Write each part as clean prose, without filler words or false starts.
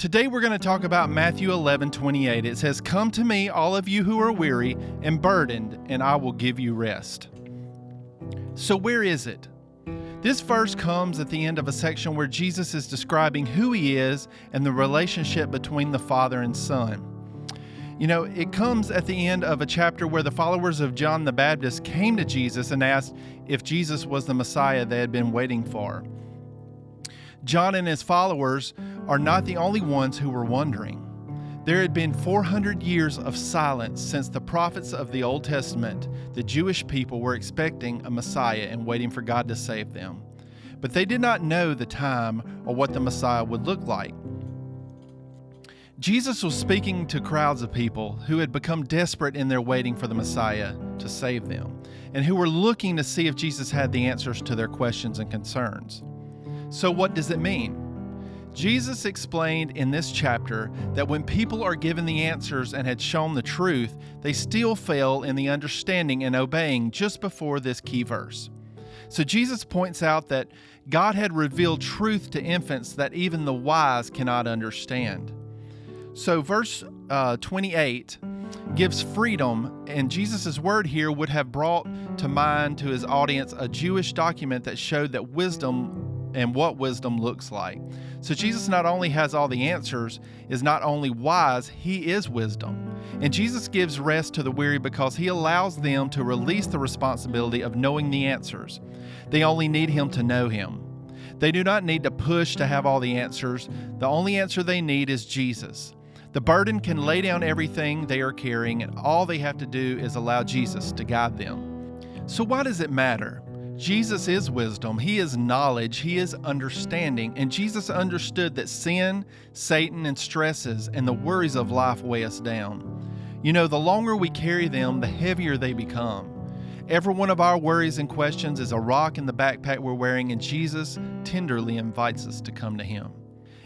Today we're going to talk about Matthew 11:28. It says, "Come to me, all of you who are weary and burdened, and I will give you rest." So where is it? This verse comes at the end of a section where Jesus is describing who he is and the relationship between the Father and Son. It comes at the end of a chapter where the followers of John the Baptist came to Jesus and asked if Jesus was the Messiah they had been waiting for. John and his followers are not the only ones who were wondering. There had been 400 years of silence since the prophets of the Old Testament. The Jewish people were expecting a Messiah and waiting for God to save them. But they did not know the time or what the Messiah would look like. Jesus was speaking to crowds of people who had become desperate in their waiting for the Messiah to save them, and who were looking to see if Jesus had the answers to their questions and concerns. So what does it mean? Jesus explained in this chapter that when people are given the answers and had shown the truth, they still fail in the understanding and obeying just before this key verse. So Jesus points out that God had revealed truth to infants that even the wise cannot understand. So verse 28 gives freedom, and Jesus' word here would have brought to mind to his audience a Jewish document that showed that wisdom and what wisdom looks like. So Jesus not only has all the answers, is not only wise, he is wisdom. And Jesus gives rest to the weary because he allows them to release the responsibility of knowing the answers. They only need him to know him. They do not need to push to have all the answers. The only answer they need is Jesus. The burden can lay down everything they are carrying, and all they have to do is allow Jesus to guide them. So why does it matter? Jesus is wisdom, he is knowledge, he is understanding, and Jesus understood that sin, Satan, and stresses and the worries of life weigh us down. The longer we carry them, the heavier they become. Every one of our worries and questions is a rock in the backpack we're wearing, and Jesus tenderly invites us to come to him.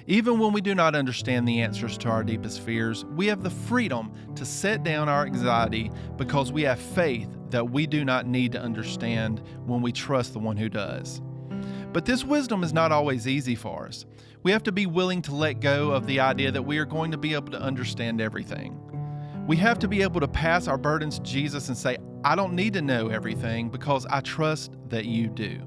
Even when we do not understand the answers to our deepest fears, we have the freedom to set down our anxiety because we have faith that we do not need to understand when we trust the one who does. But this wisdom is not always easy for us. We have to be willing to let go of the idea that we are going to be able to understand everything. We have to be able to pass our burdens to Jesus and say, "I don't need to know everything because I trust that you do."